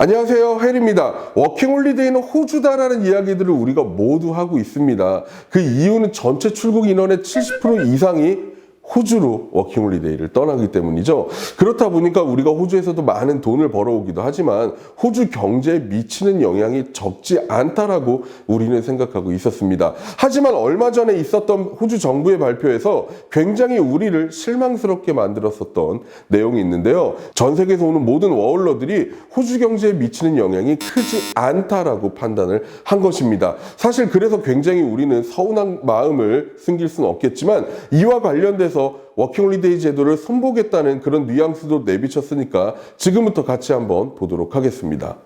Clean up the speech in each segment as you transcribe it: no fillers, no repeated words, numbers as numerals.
안녕하세요, 헬입니다. 워킹홀리데이는 호주다라는 이야기들을 우리가 모두 하고 있습니다. 그 이유는 전체 출국 인원의 70% 이상이 호주로 워킹홀리데이를 떠나기 때문이죠. 그렇다 보니까 우리가 호주에서도 많은 돈을 벌어오기도 하지만 호주 경제에 미치는 영향이 적지 않다라고 우리는 생각하고 있었습니다. 하지만 얼마 전에 있었던 호주 정부의 발표에서 굉장히 우리를 실망스럽게 만들었었던 내용이 있는데요. 전 세계에서 오는 모든 워홀러들이 호주 경제에 미치는 영향이 크지 않다라고 판단을 한 것입니다. 사실 그래서 굉장히 우리는 서운한 마음을 숨길 수는 없겠지만 이와 관련돼서 워킹홀리데이 제도를 손보겠다는 그런 뉘앙스도 내비쳤으니까 지금부터 같이 한번 보도록 하겠습니다.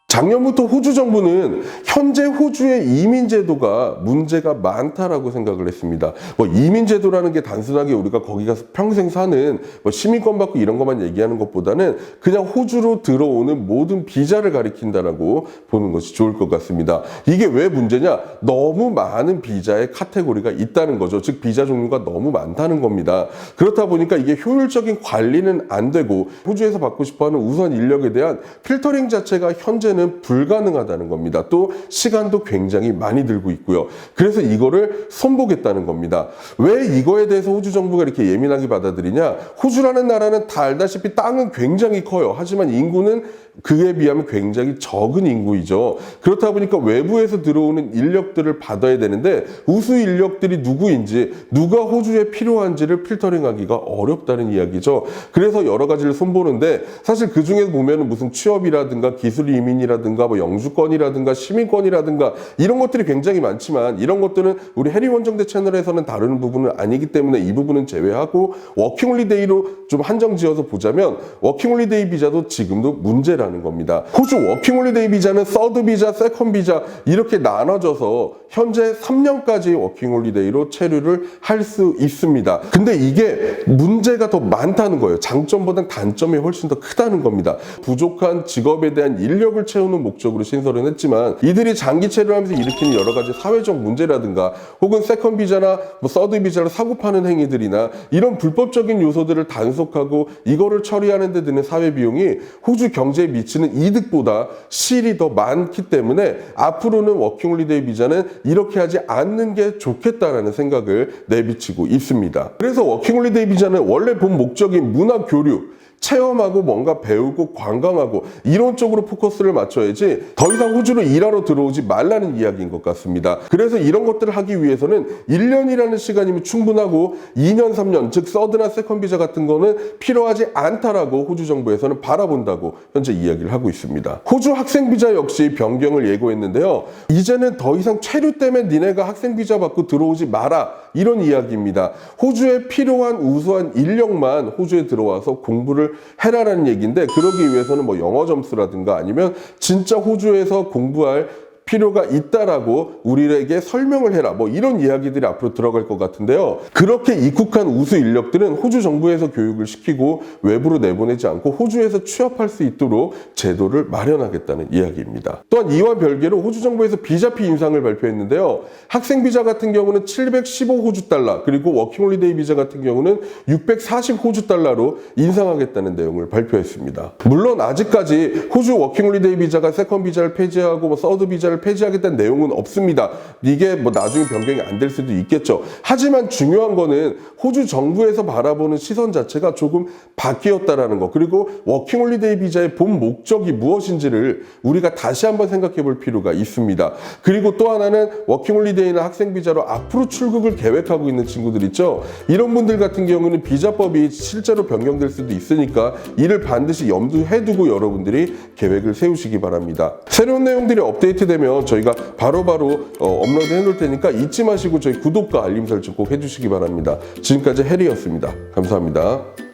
작년부터 호주 정부는 현재 호주의 이민제도가 문제가 많다라고 생각을 했습니다. 이민제도라는 게 단순하게 우리가 거기 가서 평생 사는 시민권 받고 이런 것만 얘기하는 것보다는 그냥 호주로 들어오는 모든 비자를 가리킨다라고 보는 것이 좋을 것 같습니다. 이게 왜 문제냐? 너무 많은 비자의 카테고리가 있다는 거죠. 즉 비자 종류가 너무 많다는 겁니다. 그렇다 보니까 이게 효율적인 관리는 안 되고 호주에서 받고 싶어하는 우선 인력에 대한 필터링 자체가 현재는 불가능하다는 겁니다. 또 시간도 굉장히 많이 들고 있고요. 그래서 이거를 손보겠다는 겁니다. 왜 이거에 대해서 호주 정부가 이렇게 예민하게 받아들이냐? 호주라는 나라는 다 알다시피 땅은 굉장히 커요. 하지만 인구는 그에 비하면 굉장히 적은 인구이죠. 그렇다 보니까 외부에서 들어오는 인력들을 받아야 되는데 우수 인력들이 누구인지 누가 호주에 필요한지를 필터링하기가 어렵다는 이야기죠. 그래서 여러 가지를 손보는데 사실 그 중에서 보면은 무슨 취업이라든가 기술 이민이라든가 영주권이라든가 시민권이라든가 이런 것들이 굉장히 많지만 이런 것들은 우리 해리 원정대 채널에서는 다루는 부분은 아니기 때문에 이 부분은 제외하고 워킹홀리데이로 좀 한정 지어서 보자면 워킹홀리데이 비자도 지금도 문제라는 겁니다. 호주 워킹홀리데이 비자는 서드 비자, 세컨 비자 이렇게 나눠져서 현재 3년까지 워킹홀리데이로 체류를 할 수 있습니다. 근데 이게 문제가 더 많다는 거예요. 장점보다 단점이 훨씬 더 크다는 겁니다. 부족한 직업에 대한 인력을 채우는 목적으로 신설은 했지만 이들이 장기 체류하면서 일으키는 여러 가지 사회적 문제라든가 혹은 세컨 비자나 서드 비자를 사고 파는 행위들이나 이런 불법적인 요소들을 단속하고 이거를 처리하는 데 드는 사회 비용이 호주 경제에 미치는 이득보다 실이 더 많기 때문에 앞으로는 워킹홀리데이 비자는 이렇게 하지 않는 게 좋겠다라는 생각을 내비치고 있습니다. 그래서 워킹홀리데이 비자는 원래 본 목적인 문화 교류, 체험하고 뭔가 배우고 관광하고 이런 쪽으로 포커스를 맞춰야지 더 이상 호주로 일하러 들어오지 말라는 이야기인 것 같습니다. 그래서 이런 것들을 하기 위해서는 1년이라는 시간이면 충분하고 2년, 3년 즉 서드나 세컨 비자 같은 거는 필요하지 않다라고 호주 정부에서는 바라본다고 현재 이야기를 하고 있습니다. 호주 학생 비자 역시 변경을 예고했는데요. 이제는 더 이상 체류 때문에 니네가 학생 비자 받고 들어오지 마라 이런 이야기입니다. 호주에 필요한 우수한 인력만 호주에 들어와서 공부를 해라라는 얘기인데 그러기 위해서는 영어 점수라든가 아니면 진짜 호주에서 공부할 필요가 있다라고 우리에게 설명을 해라 이런 이야기들이 앞으로 들어갈 것 같은데요. 그렇게 입국한 우수 인력들은 호주 정부에서 교육을 시키고 외부로 내보내지 않고 호주에서 취업할 수 있도록 제도를 마련하겠다는 이야기입니다. 또한 이와 별개로 호주 정부에서 비자피 인상을 발표했는데요. 학생 비자 같은 경우는 715호주 달러 그리고 워킹홀리데이 비자 같은 경우는 640호주 달러로 인상하겠다는 내용을 발표했습니다. 물론 아직까지 호주 워킹홀리데이 비자가 세컨 비자를 폐지하고 서드 비자를 폐지하겠다는 내용은 없습니다. 이게 나중에 변경이 안 될 수도 있겠죠. 하지만 중요한 거는 호주 정부에서 바라보는 시선 자체가 조금 바뀌었다라는 거 그리고 워킹홀리데이 비자의 본 목적이 무엇인지를 우리가 다시 한번 생각해 볼 필요가 있습니다. 그리고 또 하나는 워킹홀리데이나 학생 비자로 앞으로 출국을 계획하고 있는 친구들 있죠. 이런 분들 같은 경우는 비자법이 실제로 변경될 수도 있으니까 이를 반드시 염두해 두고 여러분들이 계획을 세우시기 바랍니다. 새로운 내용들이 업데이트되면 저희가 바로바로 업로드 해놓을 테니까 잊지 마시고 저희 구독과 알림 설정 꼭 해주시기 바랍니다. 지금까지 해리였습니다. 감사합니다.